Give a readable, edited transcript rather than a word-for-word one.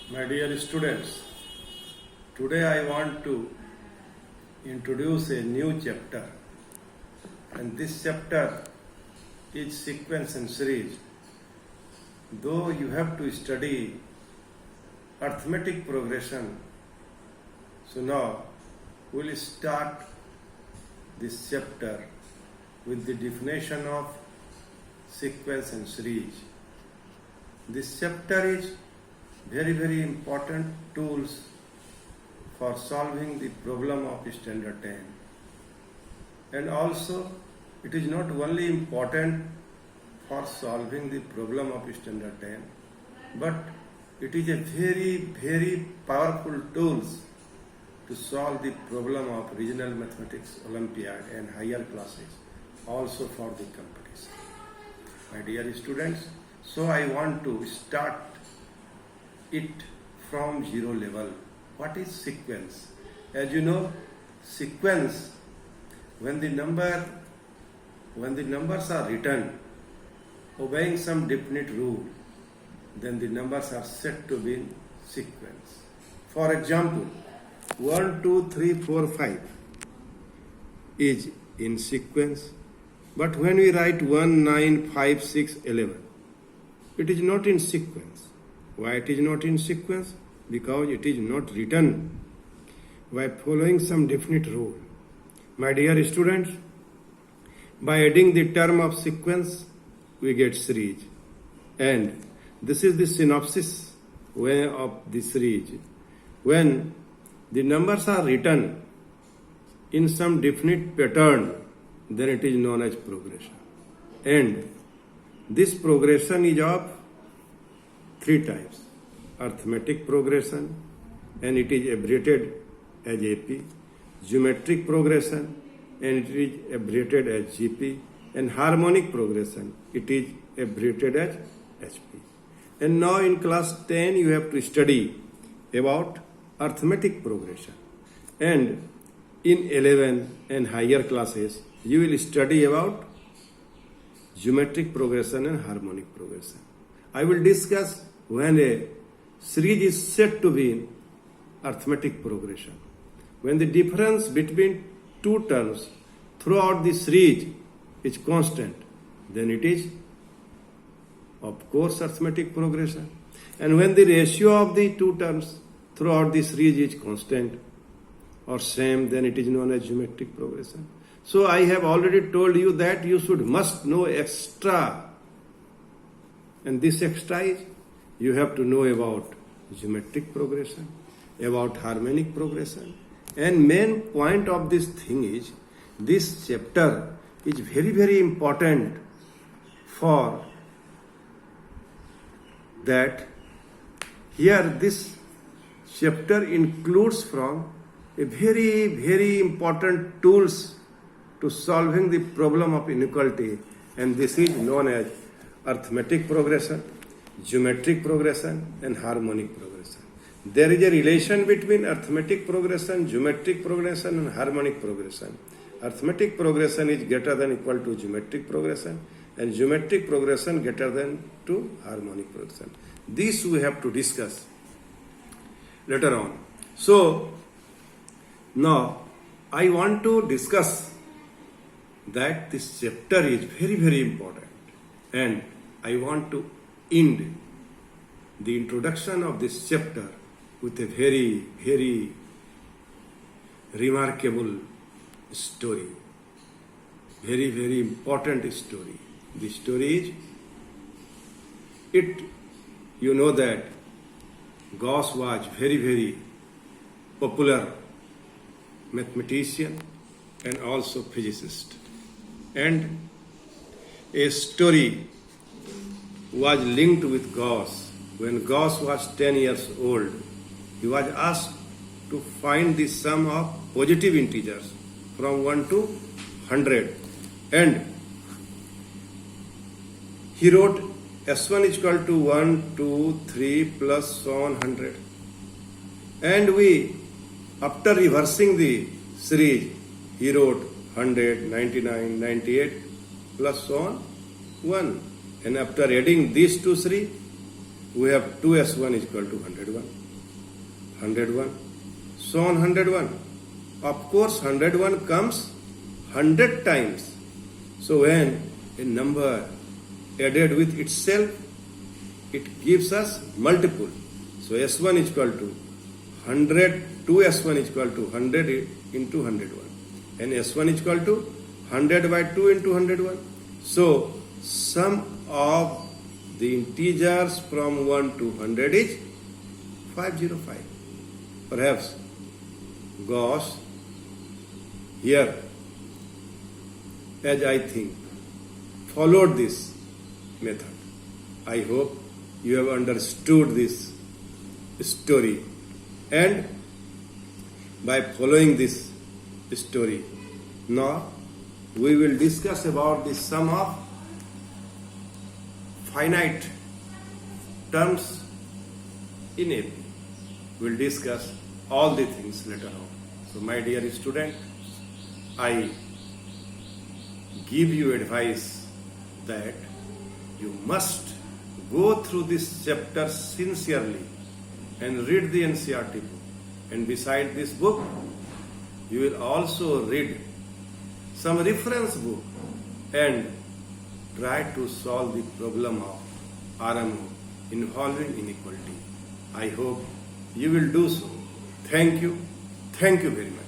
My dear students, today I want to introduce a new chapter, and this chapter is sequence and series. Though you have to study arithmetic progression, so now we'll start this chapter with the definition of sequence and series. This chapter is very important tools for solving the problem of standard 10, and also it is not only important for solving the problem of standard 10, but it is a very powerful tools to solve the problem of regional mathematics olympiad and higher classes, also for the competition. My dear students, so I want to start it from zero level. What is sequence? As you know, sequence, when the numbers are written obeying some definite rule, then the numbers are said to be in sequence. For example, 1, 2, 3, 4, 5 is in sequence, but when we write 1, 9, 5, 6, 11, it is not in sequence. Why it is not in sequence? Because it is not written by following some definite rule. My dear students, by adding the term of sequence, we get series. And this is the synopsis way of the series. When the numbers are written in some definite pattern, then it is known as progression. And this progression is of three types: arithmetic progression, and it is abbreviated as AP; geometric progression, and it is abbreviated as GP; and harmonic progression, it is abbreviated as HP. And now in class 10 you have to study about arithmetic progression, and in 11 and higher classes you will study about geometric progression and harmonic progression. I will discuss when a series is said to be in arithmetic progression. When the difference between two terms throughout the series is constant, then it is, of course, arithmetic progression. And when the ratio of the two terms throughout the series is constant or same, then it is known as geometric progression. So I have already told you that you must know extra. And this extra is, you have to know about geometric progression, about harmonic progression. And main point of this thing is, this chapter is very important for that. Here this chapter includes from a very important tools to solving the problem of inequality, and this is known as arithmetic progression, geometric progression, and harmonic progression. There is a relation between arithmetic progression, geometric progression, and harmonic progression. Arithmetic progression is greater than equal to geometric progression, and geometric progression greater than to harmonic progression. This we have to discuss later on. So now I want to discuss that this chapter is very important, and I want to end the introduction of this chapter with a very remarkable story, very important story. The story is, you know that Gauss was very popular mathematician and also physicist, and a story was linked with Gauss. When Gauss was 10 years old, he was asked to find the sum of positive integers from 1 to 100, and he wrote S1 is equal to 1, 2, 3 plus so on 100. And after reversing the series, he wrote 100, 99, 98 plus so on 1. And after adding these two series, we have 2s1 is equal to 101. 101. So on 101. Of course, 101 comes 100 times. So when a number added with itself, it gives us multiple. So s1 is equal to 100, 2s1 is equal to 100 into 101. And s1 is equal to 100 by 2 into 101. So sum of the integers from 1 to 100 is 505. Perhaps Gauss here, as I think, followed this method. I hope you have understood this story, and by following this story, now we will discuss about the sum of finite terms in AP. We will discuss all the things later on. So my dear student, I give you advice that you must go through this chapter sincerely and read the NCERT book. And beside this book, you will also read some reference book and try to solve the problem of RMO involving inequality. I hope you will do so. Thank you. Thank you very much.